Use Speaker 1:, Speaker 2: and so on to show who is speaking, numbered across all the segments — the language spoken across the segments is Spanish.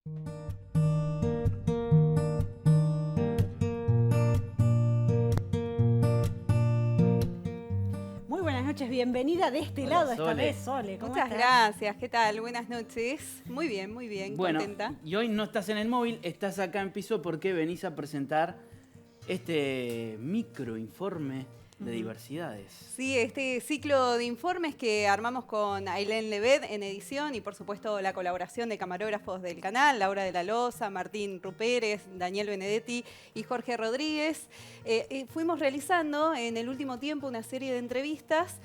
Speaker 1: Muy buenas noches, bienvenida de este lado esta
Speaker 2: Sole.
Speaker 1: vez, Sole. ¿Cómo
Speaker 3: Muchas
Speaker 1: estás?
Speaker 3: gracias, ¿qué tal? Buenas noches. Muy bien,
Speaker 2: Bueno,
Speaker 3: contenta.
Speaker 2: y hoy no estás en el móvil, estás acá en piso porque venís a presentar este microinforme de diversidades.
Speaker 3: Sí, este ciclo de informes que armamos con Ailén Levet en edición y por supuesto la colaboración de camarógrafos del canal, Laura de la Loza, Martín Rupérez, Daniel Benedetti y Jorge Rodríguez. Fuimos realizando en el último tiempo una serie de entrevistas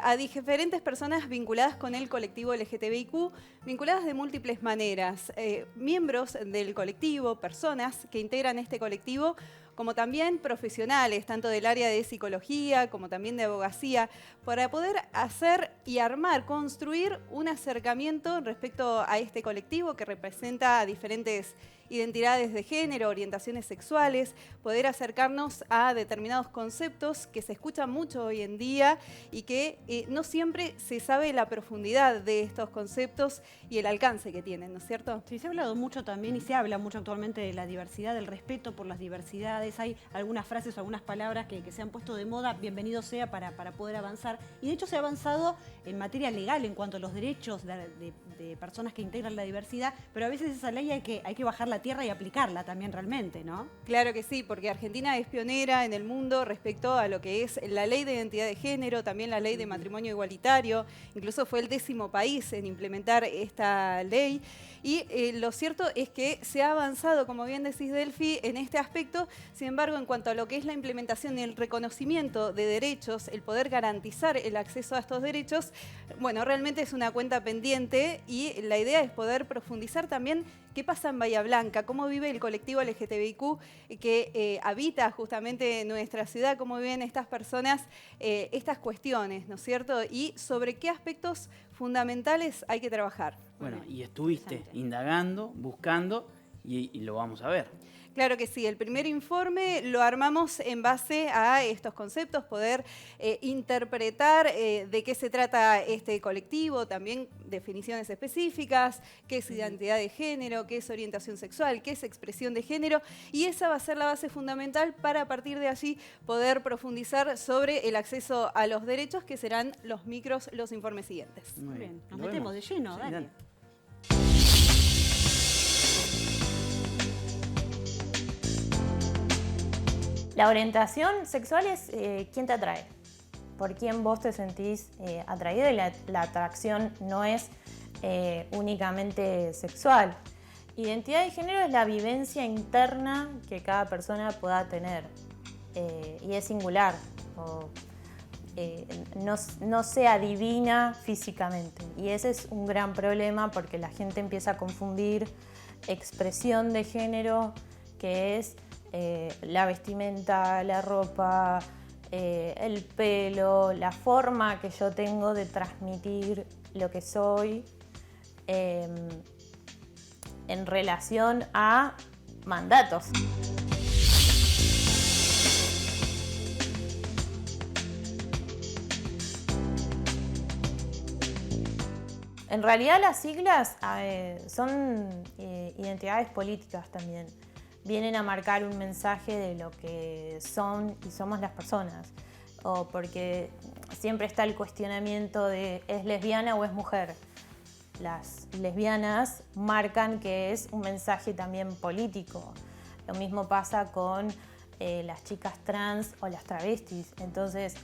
Speaker 3: a diferentes personas vinculadas con el colectivo LGTBIQ, vinculadas de múltiples maneras. Miembros del colectivo, personas que integran este colectivo, como también profesionales, tanto del área de psicología como también de abogacía, para poder hacer y armar, construir un acercamiento respecto a este colectivo que representa a diferentes identidades de género, orientaciones sexuales, poder acercarnos a determinados conceptos que se escuchan mucho hoy en día y que no siempre se sabe la profundidad de estos conceptos y el alcance que tienen, ¿no es cierto?
Speaker 1: Sí, se ha hablado mucho también y se habla mucho actualmente de la diversidad, del respeto por las diversidades. Hay algunas frases o algunas palabras que se han puesto de moda, bienvenido sea para poder avanzar. Y de hecho se ha avanzado en materia legal en cuanto a los derechos de personas que integran la diversidad, pero a veces esa ley hay que bajar la tierra y aplicarla también realmente, ¿no?
Speaker 3: Claro que sí, porque Argentina es pionera en el mundo respecto a lo que es la ley de identidad de género, también la ley de matrimonio igualitario, incluso fue el 10º país en implementar esta ley. Y lo cierto es que se ha avanzado, como bien decís, Delphi, en este aspecto. Sin embargo, en cuanto a lo que es la implementación y el reconocimiento de derechos, el poder garantizar el acceso a estos derechos, bueno, realmente es una cuenta pendiente y la idea es poder profundizar también qué pasa en Bahía Blanca, cómo vive el colectivo LGTBIQ que habita justamente nuestra ciudad, cómo viven estas personas estas cuestiones, ¿no es cierto? Y sobre qué aspectos fundamentales hay que trabajar.
Speaker 2: Bueno, y estuviste indagando, buscando y lo vamos a ver.
Speaker 3: Claro que sí, el primer informe lo armamos en base a estos conceptos, poder interpretar de qué se trata este colectivo, también definiciones específicas, qué es identidad de género, qué es orientación sexual, qué es expresión de género, y esa va a ser la base fundamental para a partir de allí poder profundizar sobre el acceso a los derechos, que serán los micros, los informes siguientes.
Speaker 1: Muy bien, nos
Speaker 2: ¿Lo
Speaker 1: metemos
Speaker 2: vemos?
Speaker 1: de lleno,
Speaker 2: Sí,
Speaker 1: dale.
Speaker 2: dale.
Speaker 4: La orientación sexual es quién te atrae, por quién vos te sentís atraído, y la atracción no es únicamente sexual. Identidad de género es la vivencia interna que cada persona pueda tener y es singular, no se adivina físicamente, y ese es un gran problema porque la gente empieza a confundir expresión de género, que es la vestimenta, la ropa, el pelo, la forma que yo tengo de transmitir lo que soy en relación a mandatos. En realidad las siglas son identidades políticas también. Vienen a marcar un mensaje de lo que son y somos las personas. O porque siempre está el cuestionamiento de ¿es lesbiana o es mujer? Las lesbianas marcan que es un mensaje también político. Lo mismo pasa con las chicas trans o las travestis. Entonces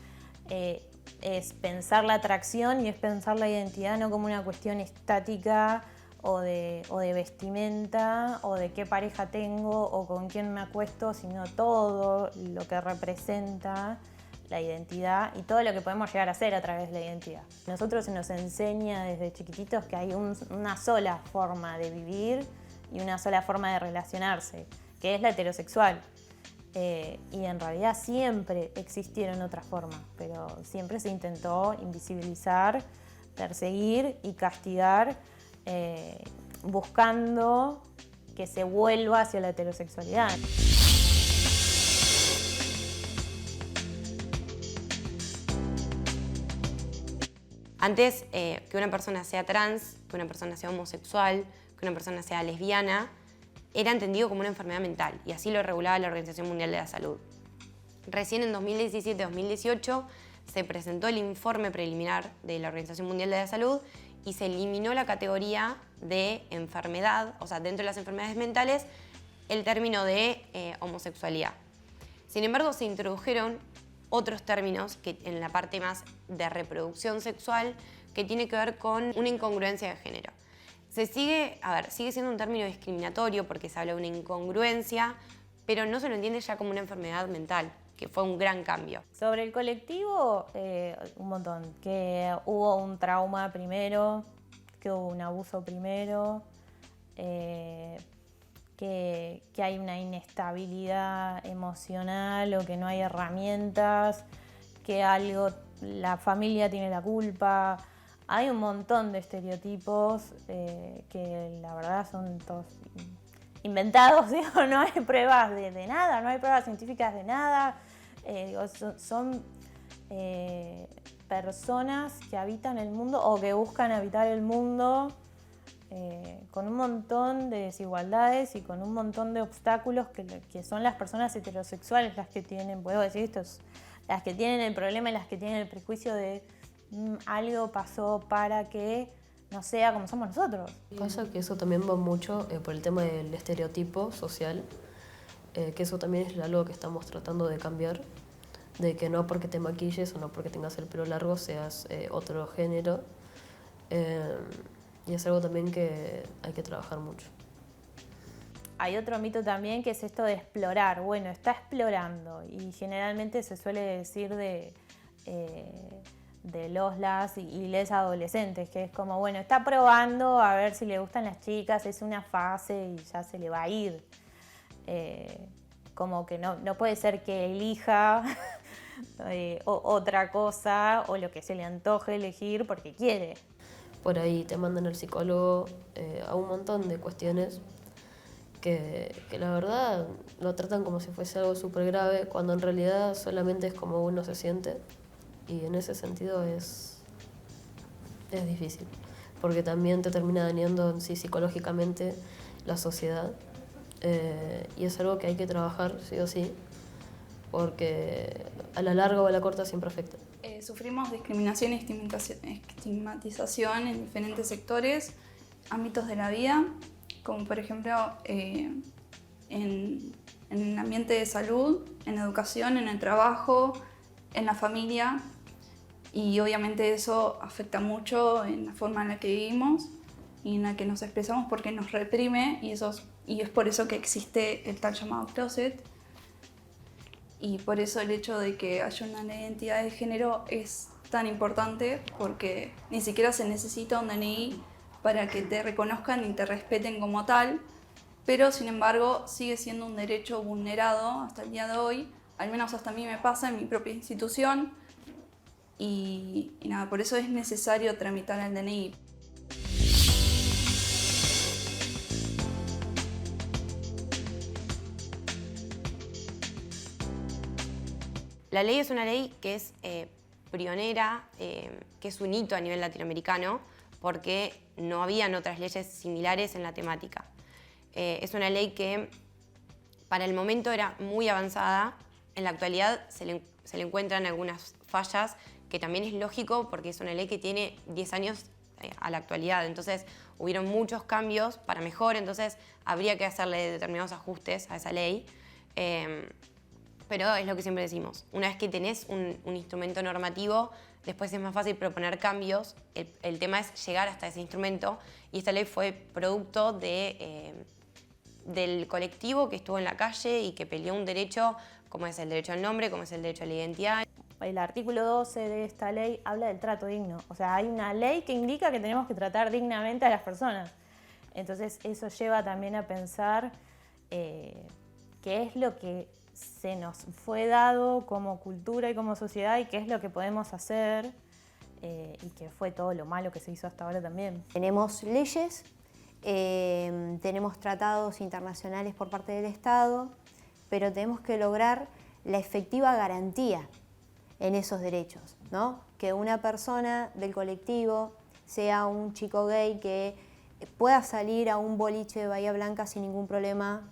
Speaker 4: es pensar la atracción y es pensar la identidad no como una cuestión estática o de vestimenta o de qué pareja tengo o con quién me acuesto, sino todo lo que representa la identidad y todo lo que podemos llegar a ser a través de la identidad. Nosotros se nos enseña desde chiquititos que hay una sola forma de vivir y una sola forma de relacionarse, que es la heterosexual. Y en realidad siempre existieron otras formas, pero siempre se intentó invisibilizar, perseguir y castigar, buscando que se vuelva hacia la heterosexualidad.
Speaker 5: Antes, que una persona sea trans, que una persona sea homosexual, que una persona sea lesbiana era entendido como una enfermedad mental, y así lo regulaba la Organización Mundial de la Salud. Recién en 2017-2018 se presentó el informe preliminar de la Organización Mundial de la Salud y se eliminó la categoría de enfermedad, o sea, dentro de las enfermedades mentales, el término de homosexualidad. Sin embargo, se introdujeron otros términos que en la parte más de reproducción sexual, que tiene que ver con una incongruencia de género. Sigue siendo un término discriminatorio porque se habla de una incongruencia, pero no se lo entiende ya como una enfermedad mental, que fue un gran cambio.
Speaker 4: Sobre el colectivo, un montón. Que hubo un trauma primero, que hubo un abuso primero, que hay una inestabilidad emocional o que no hay herramientas, que la familia tiene la culpa. Hay un montón de estereotipos que la verdad son todos inventados, digo, no hay pruebas de nada, no hay pruebas científicas de nada. Son personas que habitan el mundo o que buscan habitar el mundo con un montón de desigualdades y con un montón de obstáculos que son las personas heterosexuales las que tienen, puedo decir esto, las que tienen el problema y las que tienen el prejuicio de algo pasó para que no sea como somos nosotros.
Speaker 6: Pasa que eso también va mucho por el tema del estereotipo social, que eso también es algo que estamos tratando de cambiar, de que no porque te maquilles o no porque tengas el pelo largo seas otro género, y es algo también que hay que trabajar mucho.
Speaker 4: Hay otro mito también que es esto de explorar. Bueno, está explorando y generalmente se suele decir de las y les adolescentes, que es como, bueno, está probando a ver si le gustan las chicas, es una fase y ya se le va a ir. Como que no puede ser que elija otra cosa o lo que se le antoje elegir porque quiere.
Speaker 6: Por ahí te mandan al psicólogo a un montón de cuestiones que la verdad lo tratan como si fuese algo súper grave, cuando en realidad solamente es como uno se siente, y en ese sentido es difícil, porque también te termina dañando en sí psicológicamente la sociedad, y es algo que hay que trabajar sí o sí, porque a la larga o a la corta siempre afecta.
Speaker 7: Sufrimos discriminación y estigmatización en diferentes sectores, ámbitos de la vida, como por ejemplo en el ambiente de salud, en la educación, en el trabajo, en la familia, y obviamente eso afecta mucho en la forma en la que vivimos y en la que nos expresamos, porque nos reprime, y es por eso que existe el tal llamado closet. Y por eso el hecho de que haya una identidad de género es tan importante, porque ni siquiera se necesita un DNI para que te reconozcan y te respeten como tal, pero sin embargo sigue siendo un derecho vulnerado hasta el día de hoy, al menos hasta a mí me pasa en mi propia institución, y nada, por eso es necesario tramitar el DNI.
Speaker 5: La ley es una ley que es pionera, que es un hito a nivel latinoamericano, porque no habían otras leyes similares en la temática. Es una ley que para el momento era muy avanzada. En la actualidad se le encuentran algunas fallas, que también es lógico porque es una ley que tiene 10 años a la actualidad. Entonces hubieron muchos cambios para mejor, entonces habría que hacerle determinados ajustes a esa ley. Pero es lo que siempre decimos, una vez que tenés un instrumento normativo, después es más fácil proponer cambios. El tema es llegar hasta ese instrumento, y esta ley fue producto del colectivo que estuvo en la calle y que peleó un derecho, como es el derecho al nombre, como es el derecho a la identidad.
Speaker 4: El artículo 12 de esta ley habla del trato digno. O sea, hay una ley que indica que tenemos que tratar dignamente a las personas. Entonces eso lleva también a pensar qué es lo que se nos fue dado como cultura y como sociedad, y qué es lo que podemos hacer, y qué fue todo lo malo que se hizo hasta ahora también.
Speaker 8: Tenemos leyes, tenemos tratados internacionales por parte del Estado, pero tenemos que lograr la efectiva garantía en esos derechos, ¿no? Que una persona del colectivo, sea un chico gay que pueda salir a un boliche de Bahía Blanca sin ningún problema,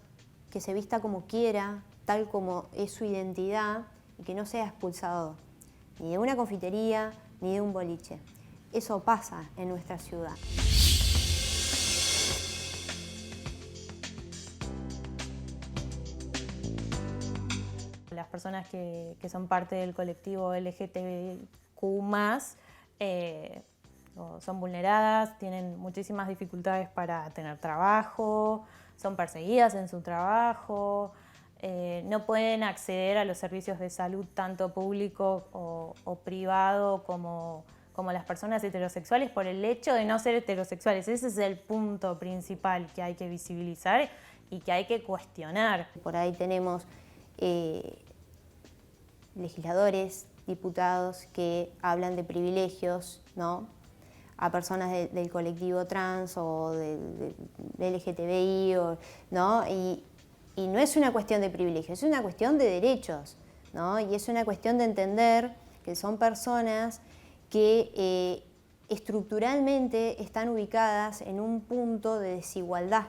Speaker 8: que se vista como quiera, tal como es su identidad, y que no sea expulsado ni de una confitería ni de un boliche. Eso pasa en nuestra ciudad.
Speaker 4: Las personas que son parte del colectivo LGTBQ+, son vulneradas, tienen muchísimas dificultades para tener trabajo, son perseguidas en su trabajo, no pueden acceder a los servicios de salud tanto público o privado como las personas heterosexuales por el hecho de no ser heterosexuales. Ese es el punto principal que hay que visibilizar y que hay que cuestionar.
Speaker 8: Por ahí tenemos legisladores, diputados que hablan de privilegios, ¿no?, a personas del colectivo trans o del LGTBI, ¿no? Y no es una cuestión de privilegios, es una cuestión de derechos, ¿no? Y es una cuestión de entender que son personas que estructuralmente están ubicadas en un punto de desigualdad,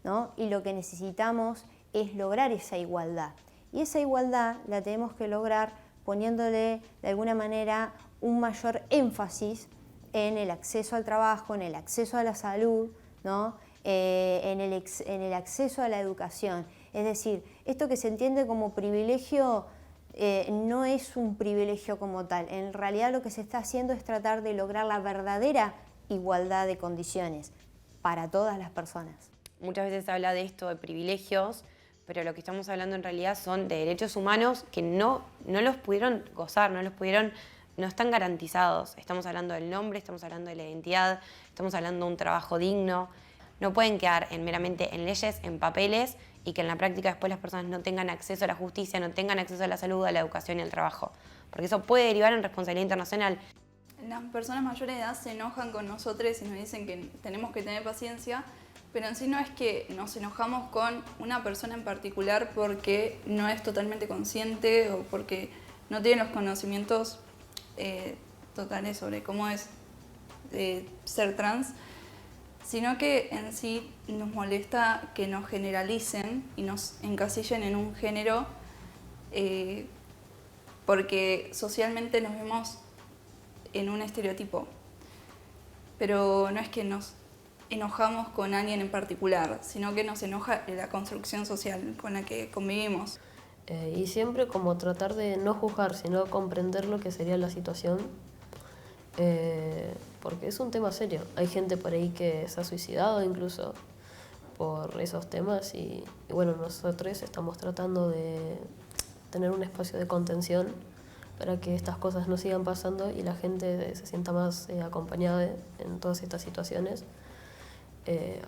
Speaker 8: ¿no? Y lo que necesitamos es lograr esa igualdad. Y esa igualdad la tenemos que lograr poniéndole de alguna manera un mayor énfasis en el acceso al trabajo, en el acceso a la salud, ¿no?, en el acceso a la educación. Es decir, esto que se entiende como privilegio no es un privilegio como tal. En realidad lo que se está haciendo es tratar de lograr la verdadera igualdad de condiciones para todas las personas.
Speaker 5: Muchas veces se habla de esto, de privilegios, pero lo que estamos hablando en realidad son de derechos humanos que no los pudieron gozar, no están garantizados. Estamos hablando del nombre, estamos hablando de la identidad, estamos hablando de un trabajo digno. No pueden quedar meramente en leyes, en papeles, y que en la práctica después las personas no tengan acceso a la justicia, no tengan acceso a la salud, a la educación y al trabajo. Porque eso puede derivar en responsabilidad internacional.
Speaker 7: Las personas mayores de edad se enojan con nosotros y nos dicen que tenemos que tener paciencia, pero en sí no es que nos enojamos con una persona en particular porque no es totalmente consciente o porque no tiene los conocimientos totales sobre cómo es ser trans, sino que en sí nos molesta que nos generalicen y nos encasillen en un género porque socialmente nos vemos en un estereotipo. Pero no es que nos enojamos con alguien en particular, sino que nos enoja la construcción social con la que convivimos.
Speaker 6: Y siempre como tratar de no juzgar, sino comprender lo que sería la situación, porque es un tema serio. Hay gente por ahí que se ha suicidado incluso por esos temas y bueno, nosotros estamos tratando de tener un espacio de contención para que estas cosas no sigan pasando y la gente se sienta más acompañada en todas estas situaciones.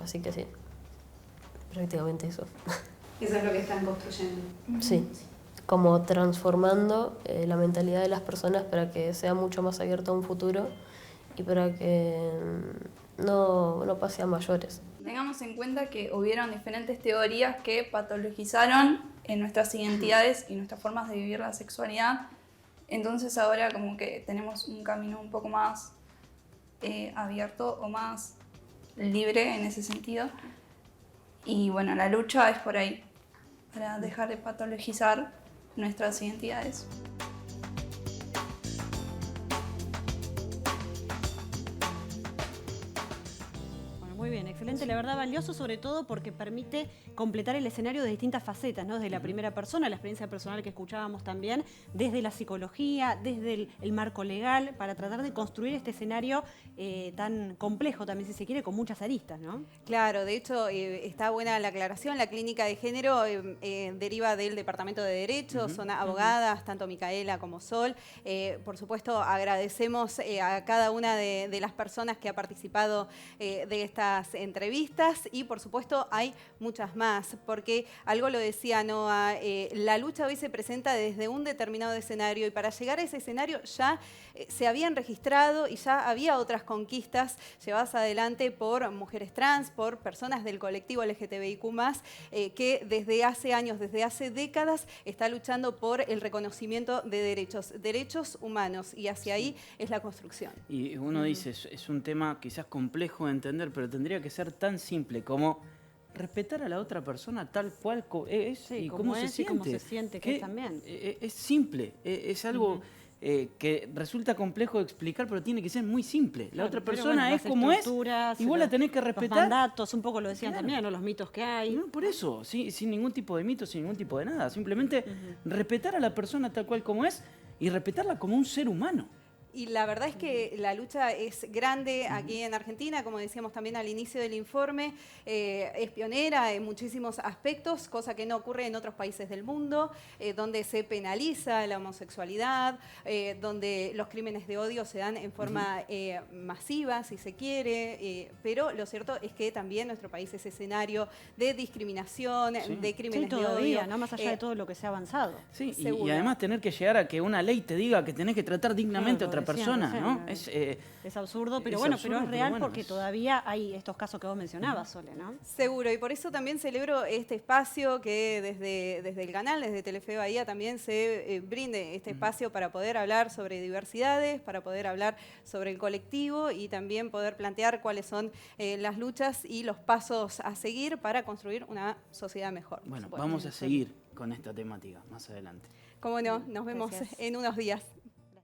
Speaker 6: Así que sí, prácticamente eso.
Speaker 3: Eso es lo que están construyendo.
Speaker 6: Sí, como transformando la mentalidad de las personas para que sea mucho más abierta a un futuro y para que no pase a mayores.
Speaker 7: Tengamos en cuenta que hubieron diferentes teorías que patologizaron en nuestras identidades y nuestras formas de vivir la sexualidad. Entonces ahora como que tenemos un camino un poco más abierto o más libre en ese sentido. Y bueno, la lucha es por ahí, para dejar de patologizar nuestras identidades.
Speaker 1: Muy bien, excelente, la verdad valioso sobre todo porque permite completar el escenario de distintas facetas, ¿no? Desde la primera persona, la experiencia personal que escuchábamos también, desde la psicología, desde el marco legal, para tratar de construir este escenario tan complejo también, si se quiere, con muchas aristas, ¿no?
Speaker 3: Claro, de hecho está buena la aclaración, la clínica de género deriva del Departamento de Derecho, son abogadas, tanto Micaela como Sol. Por supuesto, agradecemos a cada una de las personas que ha participado de estas entrevistas. entrevistas y por supuesto hay muchas más, porque algo lo decía Noa, la lucha hoy se presenta desde un determinado escenario y para llegar a ese escenario ya se habían registrado y ya había otras conquistas llevadas adelante por mujeres trans, por personas del colectivo LGTBIQ+, que desde hace años, desde hace décadas, está luchando por el reconocimiento de derechos humanos, y hacia ahí es la construcción.
Speaker 2: Y uno dice, es un tema quizás complejo de entender, pero tendría que ser tan simple como respetar a la otra persona tal cual es y cómo se siente.
Speaker 1: Y cómo se siente, que es también.
Speaker 2: Es simple, es algo que resulta complejo de explicar, pero tiene que ser muy simple. La otra persona es como es y vos la tenés que respetar.
Speaker 1: Los mandatos, un poco lo decían también, ¿no? Los mitos que hay.
Speaker 2: No, por eso, sin ningún tipo de mito, sin ningún tipo de nada. Simplemente respetar a la persona tal cual como es y respetarla como un ser humano.
Speaker 3: Y la verdad es que la lucha es grande aquí en Argentina, como decíamos también al inicio del informe, es pionera en muchísimos aspectos, cosa que no ocurre en otros países del mundo, donde se penaliza la homosexualidad, donde los crímenes de odio se dan en forma masiva, si se quiere, pero lo cierto es que también nuestro país es escenario de discriminación, de crímenes de odio.
Speaker 1: ¿no? Más allá de todo lo que se ha avanzado.
Speaker 2: Sí, y además tener que llegar a que una ley te diga que tenés que tratar dignamente a otra persona, ¿no?
Speaker 1: Es absurdo, pero pero es real porque todavía hay estos casos que vos mencionabas, Sole, ¿no?
Speaker 3: Seguro, y por eso también celebro este espacio que desde el canal, desde Telefe Bahía, también se brinde este espacio para poder hablar sobre diversidades, para poder hablar sobre el colectivo y también poder plantear cuáles son las luchas y los pasos a seguir para construir una sociedad mejor.
Speaker 2: Bueno, vamos a seguir con esta temática más adelante.
Speaker 3: Cómo no, nos vemos en unos días.